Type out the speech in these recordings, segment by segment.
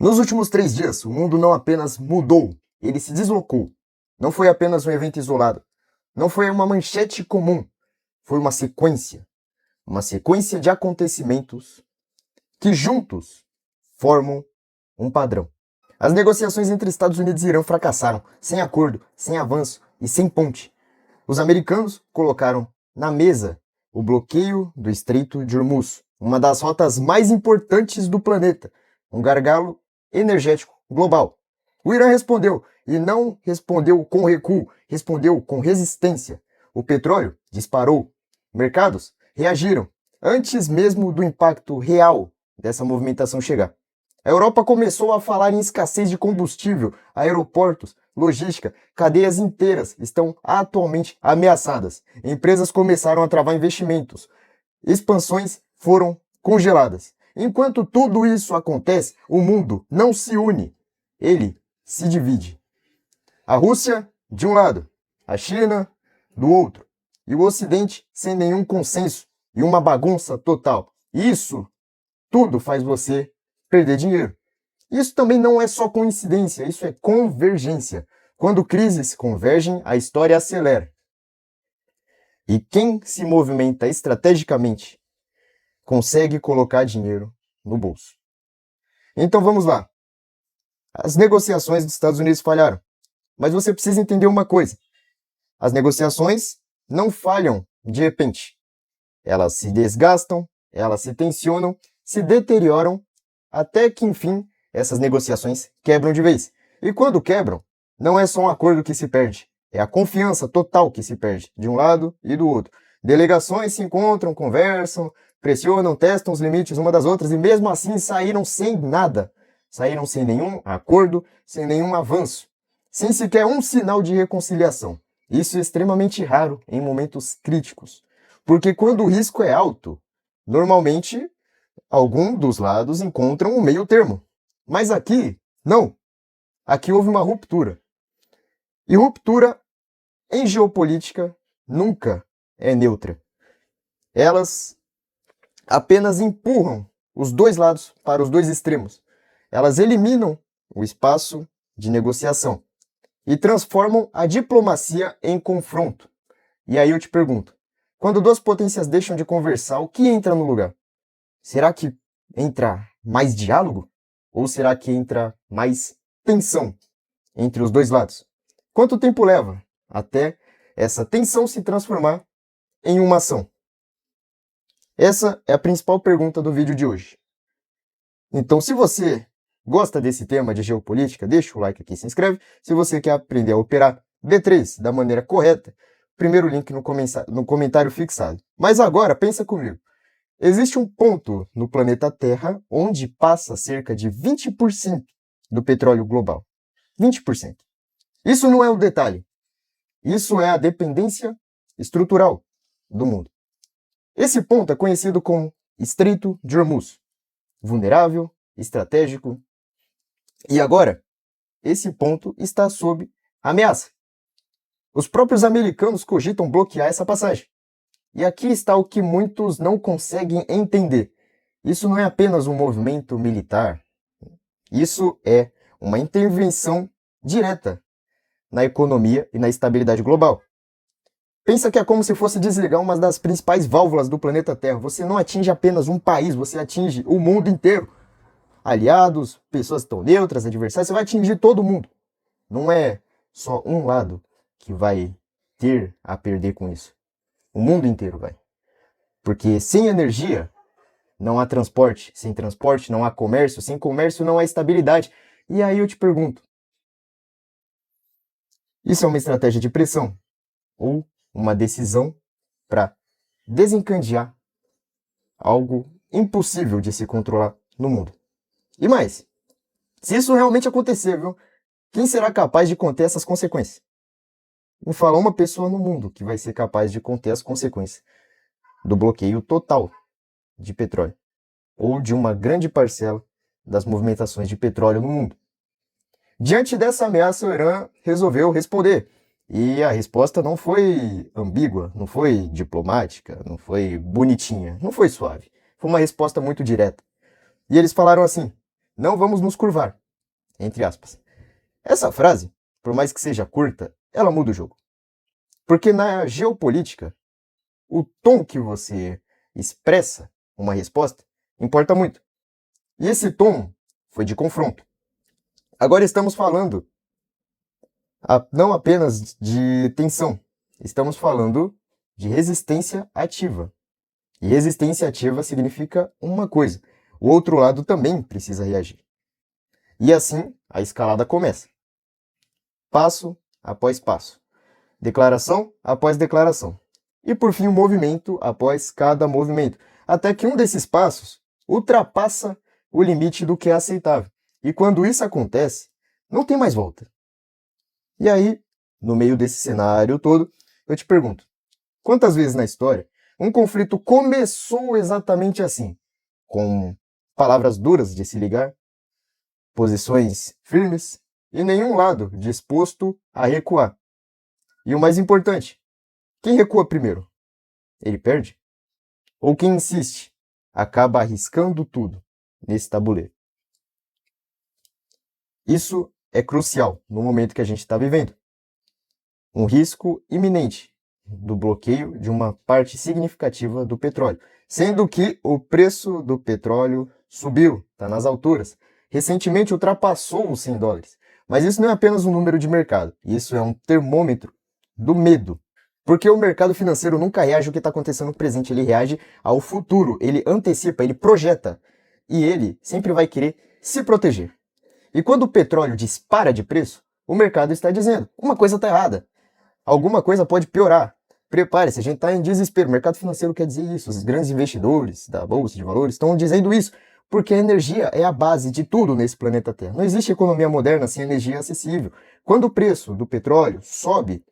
Nos últimos 3 dias, o mundo não apenas mudou, ele se deslocou. Não foi apenas um evento isolado. Não foi uma manchete comum. Foi uma sequência. Uma sequência de acontecimentos que juntos formam um padrão. As negociações entre Estados Unidos e Irã fracassaram, sem acordo, sem avanço e sem ponte. Os americanos colocaram na mesa o bloqueio do Estreito de Hormuz, uma das rotas mais importantes do planeta, um gargalo energético global. O Irã respondeu, e não respondeu com recuo, respondeu com resistência. O petróleo disparou. Mercados reagiram, antes mesmo do impacto real dessa movimentação chegar. A Europa começou a falar em escassez de combustível, aeroportos, logística, cadeias inteiras estão atualmente ameaçadas. Empresas começaram a travar investimentos. Expansões foram congeladas. Enquanto tudo isso acontece, o mundo não se une, ele se divide. A Rússia, de um lado, a China, do outro, e o Ocidente sem nenhum consenso e uma bagunça total. Isso tudo faz você perder dinheiro. Isso também não é só coincidência, isso é convergência. Quando crises convergem, a história acelera. E quem se movimenta estrategicamente consegue colocar dinheiro no bolso. Então vamos lá. As negociações dos Estados Unidos falharam. Mas você precisa entender uma coisa. As negociações não falham de repente. Elas se desgastam, elas se tensionam, se deterioram, até que, enfim, essas negociações quebram de vez. E quando quebram, não é só um acordo que se perde, é a confiança total que se perde, de um lado e do outro. Delegações se encontram, conversam, pressionam, testam os limites uma das outras e mesmo assim saíram sem nada. Saíram sem nenhum acordo, sem nenhum avanço, sem sequer um sinal de reconciliação. Isso é extremamente raro em momentos críticos, porque quando o risco é alto, normalmente algum dos lados encontram um meio termo. Mas aqui, não. Aqui houve uma ruptura. E ruptura em geopolítica nunca é neutra. Elas apenas empurram os dois lados para os dois extremos. Elas eliminam o espaço de negociação e transformam a diplomacia em confronto. E aí eu te pergunto, quando duas potências deixam de conversar, o que entra no lugar? Será que entra mais diálogo? Ou será que entra mais tensão entre os dois lados? Quanto tempo leva até essa tensão se transformar em uma ação? Essa é a principal pergunta do vídeo de hoje. Então, se você gosta desse tema de geopolítica, deixa o like aqui e se inscreve. Se você quer aprender a operar B3 da maneira correta, primeiro link no comentário fixado. Mas agora, pensa comigo. Existe um ponto no planeta Terra onde passa cerca de 20% do petróleo global. 20%. Isso não é um detalhe. Isso é a dependência estrutural do mundo. Esse ponto é conhecido como Estreito de Hormuz. Vulnerável, estratégico. E agora, esse ponto está sob ameaça. Os próprios americanos cogitam bloquear essa passagem. E aqui está o que muitos não conseguem entender. Isso não é apenas um movimento militar. Isso é uma intervenção direta na economia e na estabilidade global. Pensa que é como se fosse desligar uma das principais válvulas do planeta Terra. Você não atinge apenas um país, você atinge o mundo inteiro. Aliados, pessoas que estão neutras, adversários, você vai atingir todo mundo. Não é só um lado que vai ter a perder com isso. O mundo inteiro vai. Porque sem energia não há transporte. Sem transporte não há comércio. Sem comércio não há estabilidade. E aí eu te pergunto. Isso é uma estratégia de pressão? Ou uma decisão para desencadear algo impossível de se controlar no mundo? E mais, se isso realmente acontecer, viu? Quem será capaz de conter essas consequências? Me fala uma pessoa no mundo que vai ser capaz de conter as consequências do bloqueio total de petróleo, ou de uma grande parcela das movimentações de petróleo no mundo. Diante dessa ameaça, o Irã resolveu responder. E a resposta não foi ambígua, não foi diplomática, não foi bonitinha, não foi suave. Foi uma resposta muito direta. E eles falaram assim: não vamos nos curvar, entre aspas. Essa frase, por mais que seja curta, ela muda o jogo. Porque na geopolítica, o tom que você expressa uma resposta importa muito. E esse tom foi de confronto. Agora estamos falando não apenas de tensão, estamos falando de resistência ativa. E resistência ativa significa uma coisa: o outro lado também precisa reagir. E assim a escalada começa. Passo após passo. Declaração após declaração. E por fim, um movimento após cada movimento. Até que um desses passos ultrapassa o limite do que é aceitável. E quando isso acontece, não tem mais volta. E aí, no meio desse cenário todo, eu te pergunto: quantas vezes na história um conflito começou exatamente assim? Com palavras duras de se ligar, posições firmes e nenhum lado disposto a recuar. E o mais importante, quem recua primeiro? Ele perde? Ou quem insiste acaba arriscando tudo nesse tabuleiro? Isso é crucial no momento que a gente está vivendo. Um risco iminente do bloqueio de uma parte significativa do petróleo, sendo que o preço do petróleo subiu, está nas alturas. Recentemente ultrapassou os $100. Mas isso não é apenas um número de mercado, isso é um termômetro do medo. Porque o mercado financeiro nunca reage ao que está acontecendo no presente, ele reage ao futuro, ele antecipa, ele projeta. E ele sempre vai querer se proteger. E quando o petróleo dispara de preço, o mercado está dizendo: uma coisa está errada, alguma coisa pode piorar. Prepare-se, a gente está em desespero. O mercado financeiro quer dizer isso, os grandes investidores da Bolsa de Valores estão dizendo isso, porque a energia é a base de tudo nesse planeta Terra. Não existe economia moderna sem energia acessível. Quando o preço do petróleo sobe,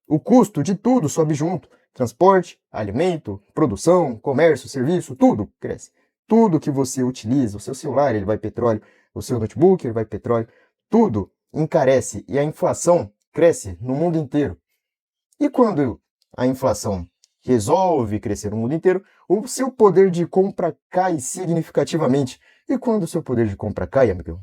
o custo de tudo sobe junto. Transporte, alimento, produção, comércio, serviço, tudo cresce. Tudo que você utiliza, o seu celular, ele vai petróleo, o seu notebook, ele vai petróleo, tudo encarece e a inflação cresce no mundo inteiro. E quando a inflação resolve crescer no mundo inteiro, o seu poder de compra cai significativamente. E quando o seu poder de compra cai, amigo,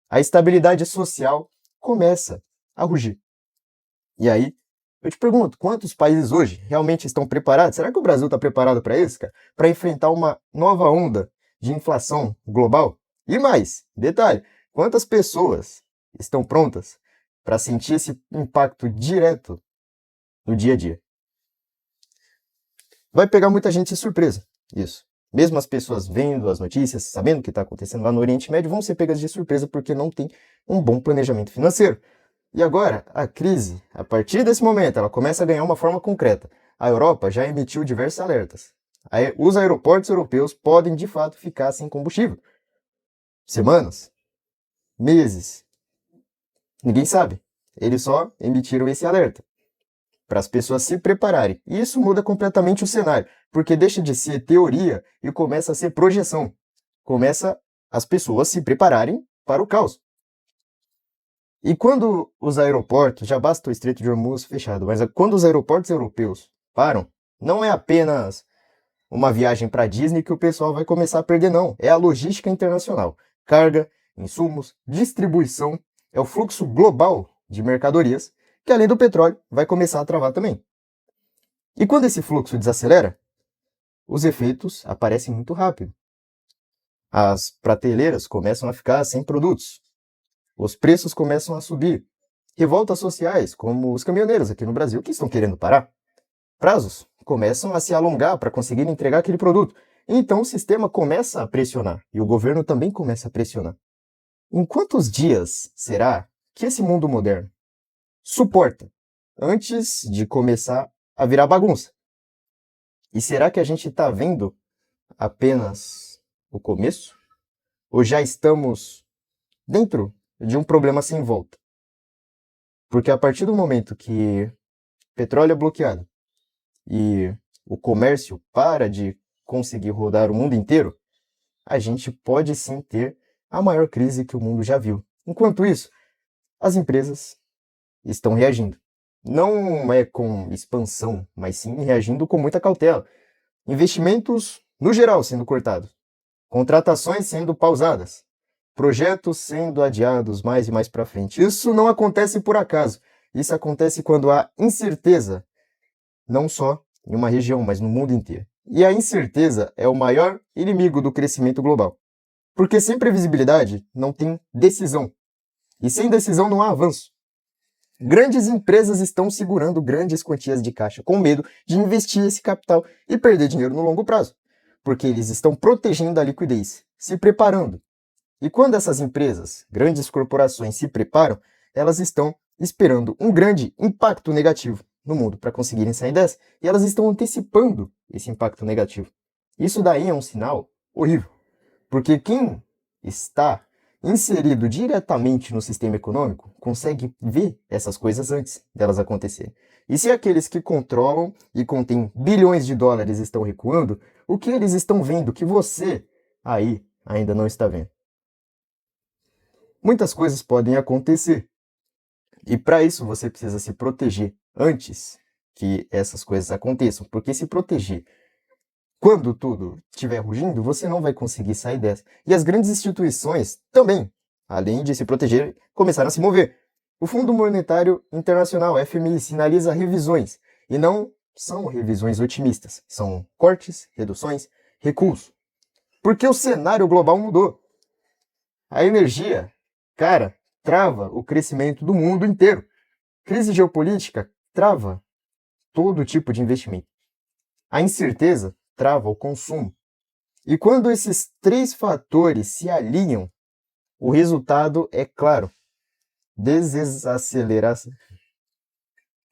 a estabilidade social começa a rugir. E aí, eu te pergunto, quantos países hoje realmente estão preparados? Será que o Brasil está preparado para isso, cara? Para enfrentar uma nova onda de inflação global? E mais, detalhe, quantas pessoas estão prontas para sentir esse impacto direto no dia a dia? Vai pegar muita gente de surpresa, isso. Mesmo as pessoas vendo as notícias, sabendo o que está acontecendo lá no Oriente Médio, vão ser pegas de surpresa porque não tem um bom planejamento financeiro. E agora, a crise, a partir desse momento, ela começa a ganhar uma forma concreta. A Europa já emitiu diversos alertas. Os aeroportos europeus podem, de fato, ficar sem combustível. Semanas, meses, ninguém sabe. Eles só emitiram esse alerta para as pessoas se prepararem. E isso muda completamente o cenário, porque deixa de ser teoria e começa a ser projeção. Começa as pessoas se prepararem para o caos. E quando os aeroportos, já basta o Estreito de Hormuz fechado, mas quando os aeroportos europeus param, não é apenas uma viagem para Disney que o pessoal vai começar a perder, não. É a logística internacional. Carga, insumos, distribuição, é o fluxo global de mercadorias, que além do petróleo, vai começar a travar também. E quando esse fluxo desacelera, os efeitos aparecem muito rápido. As prateleiras começam a ficar sem produtos. Os preços começam a subir. Revoltas sociais, como os caminhoneiros aqui no Brasil, que estão querendo parar. Prazos começam a se alongar para conseguir entregar aquele produto. Então o sistema começa a pressionar e o governo também começa a pressionar. Em quantos dias será que esse mundo moderno suporta antes de começar a virar bagunça? E será que a gente está vendo apenas o começo? Ou já estamos dentro de um problema sem volta? Porque a partir do momento que petróleo é bloqueado e o comércio para de conseguir rodar o mundo inteiro, a gente pode sim ter a maior crise que o mundo já viu. Enquanto isso, as empresas estão reagindo. Não é com expansão, mas sim reagindo com muita cautela. Investimentos, no geral, sendo cortados. Contratações sendo pausadas. projetos sendo adiados mais e mais para frente. Isso não acontece por acaso. Isso acontece quando há incerteza, não só em uma região, mas no mundo inteiro. E a incerteza é o maior inimigo do crescimento global. Porque sem previsibilidade não tem decisão. E sem decisão não há avanço. Grandes empresas estão segurando grandes quantias de caixa com medo de investir esse capital e perder dinheiro no longo prazo. Porque eles estão protegendo a liquidez, se preparando. E quando essas empresas, grandes corporações, se preparam, elas estão esperando um grande impacto negativo no mundo para conseguirem sair dessa, e elas estão antecipando esse impacto negativo. Isso daí é um sinal horrível, porque quem está inserido diretamente no sistema econômico consegue ver essas coisas antes delas acontecerem. E se aqueles que controlam e contêm bilhões de dólares estão recuando, o que eles estão vendo que você aí ainda não está vendo? Muitas coisas podem acontecer. E para isso você precisa se proteger antes que essas coisas aconteçam. Porque se proteger quando tudo estiver rugindo, você não vai conseguir sair dessa. E as grandes instituições também, além de se proteger, começaram a se mover. O Fundo Monetário Internacional, FMI, sinaliza revisões. E não são revisões otimistas. São cortes, reduções, recuos. Porque o cenário global mudou. A energia, cara, trava o crescimento do mundo inteiro. Crise geopolítica trava todo tipo de investimento. A incerteza trava o consumo. E quando esses três fatores se alinham, o resultado é claro. Desaceleração.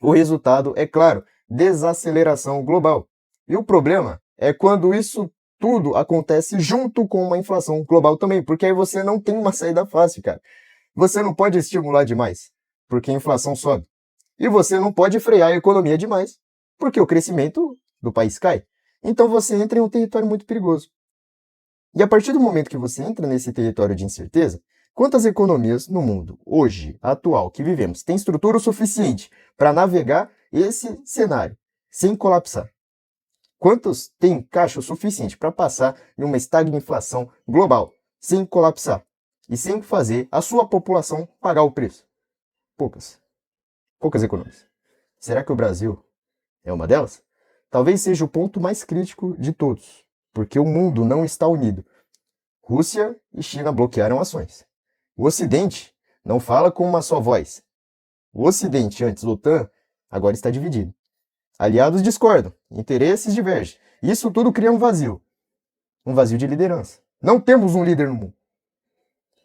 O resultado é claro, desaceleração global. E o problema é quando isso tudo acontece junto com uma inflação global também, porque aí você não tem uma saída fácil, cara. Você não pode estimular demais, porque a inflação sobe. E você não pode frear a economia demais, porque o crescimento do país cai. Então você entra em um território muito perigoso. E a partir do momento que você entra nesse território de incerteza, quantas economias no mundo, hoje, atual, que vivemos, têm estrutura o suficiente para navegar esse cenário sem colapsar? Quantos têm caixa o suficiente para passar em uma estagflação global sem colapsar e sem fazer a sua população pagar o preço? Poucas. Poucas economias. Será que o Brasil é uma delas? Talvez seja o ponto mais crítico de todos, porque o mundo não está unido. Rússia e China bloquearam ações. O Ocidente não fala com uma só voz. O Ocidente, antes da OTAN, agora está dividido. Aliados discordam, interesses divergem. Isso tudo cria um vazio de liderança. Não temos um líder no mundo.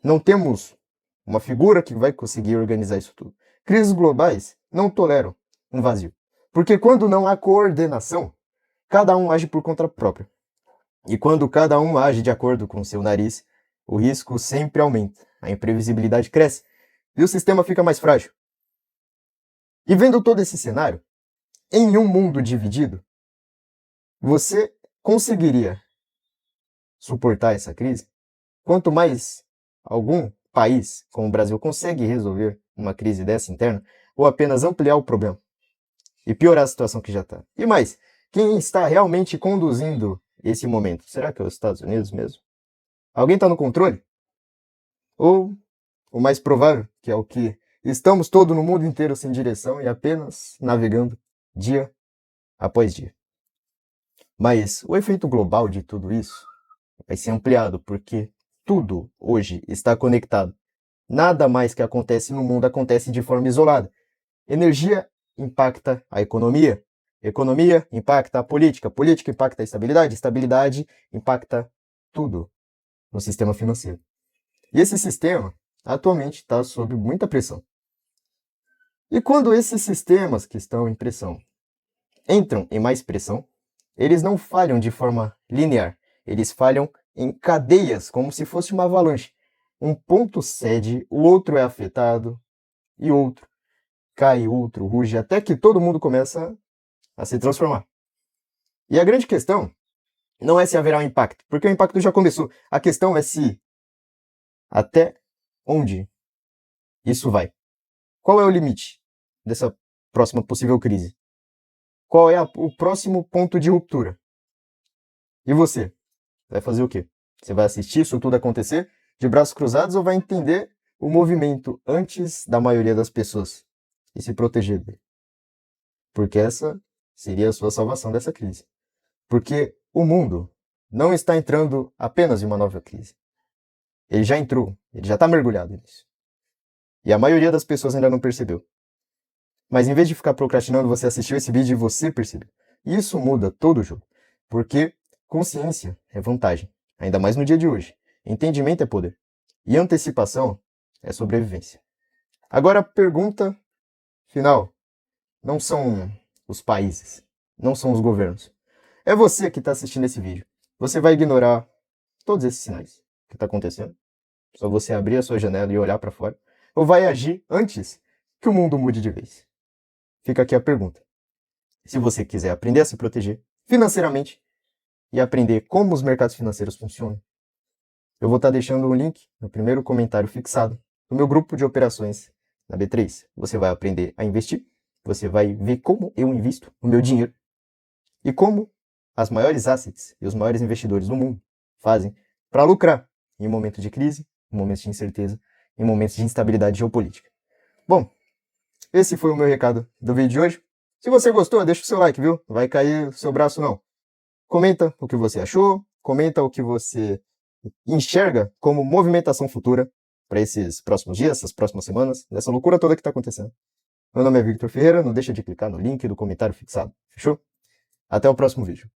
Não temos uma figura que vai conseguir organizar isso tudo. Crises globais não toleram um vazio. Porque quando não há coordenação, cada um age por conta própria. E quando cada um age de acordo com o seu nariz, o risco sempre aumenta, a imprevisibilidade cresce e o sistema fica mais frágil. E vendo todo esse cenário, em um mundo dividido, você conseguiria suportar essa crise? Quanto mais algum país, como o Brasil, consegue resolver uma crise dessa interna, ou apenas ampliar o problema e piorar a situação que já está. E mais, quem está realmente conduzindo esse momento? Será que é os Estados Unidos mesmo? Alguém está no controle? Ou o mais provável, que é o que estamos todo no mundo inteiro sem direção e apenas navegando dia após dia. Mas o efeito global de tudo isso vai ser ampliado porque tudo hoje está conectado. Nada mais que acontece no mundo acontece de forma isolada. Energia impacta a economia. Economia impacta a política. Política impacta a estabilidade. Estabilidade impacta tudo no sistema financeiro. E esse sistema atualmente está sob muita pressão. E quando esses sistemas que estão em pressão entram em mais pressão, eles não falham de forma linear. Eles falham em cadeias, como se fosse uma avalanche. Um ponto cede, o outro é afetado, e outro cai, outro ruge, até que todo mundo começa a se transformar. E a grande questão não é se haverá um impacto, porque o impacto já começou. A questão é se até onde isso vai. Qual é o limite dessa próxima possível crise? Qual é o próximo ponto de ruptura? E você? Vai fazer o quê? Você vai assistir isso tudo acontecer de braços cruzados ou vai entender o movimento antes da maioria das pessoas e se proteger dele? Porque essa seria a sua salvação dessa crise. Porque o mundo não está entrando apenas em uma nova crise. Ele já entrou, ele já está mergulhado nisso. E a maioria das pessoas ainda não percebeu. Mas em vez de ficar procrastinando, você assistiu esse vídeo e você percebeu. Isso muda todo o jogo. Porque consciência é vantagem, ainda mais no dia de hoje. Entendimento é poder. E antecipação é sobrevivência. Agora a pergunta final. Não são os países, não são os governos. É você que está assistindo esse vídeo. Você vai ignorar todos esses sinais que está acontecendo. Só você abrir a sua janela e olhar para fora. Ou vai agir antes que o mundo mude de vez? Fica aqui a pergunta. Se você quiser aprender a se proteger financeiramente e aprender como os mercados financeiros funcionam, eu vou estar deixando um link no primeiro comentário fixado no meu grupo de operações na B3. Você vai aprender a investir, você vai ver como eu invisto o meu dinheiro e como as maiores assets e os maiores investidores do mundo fazem para lucrar em momentos de crise, em momentos de incerteza, em momentos de instabilidade geopolítica. Bom, esse foi o meu recado do vídeo de hoje. Se você gostou, deixa o seu like, viu? Não vai cair o seu braço, não. Comenta o que você achou, comenta o que você enxerga como movimentação futura para esses próximos dias, essas próximas semanas, dessa loucura toda que está acontecendo. Meu nome é Victor Ferreira, não deixa de clicar no link do comentário fixado, fechou? Até o próximo vídeo.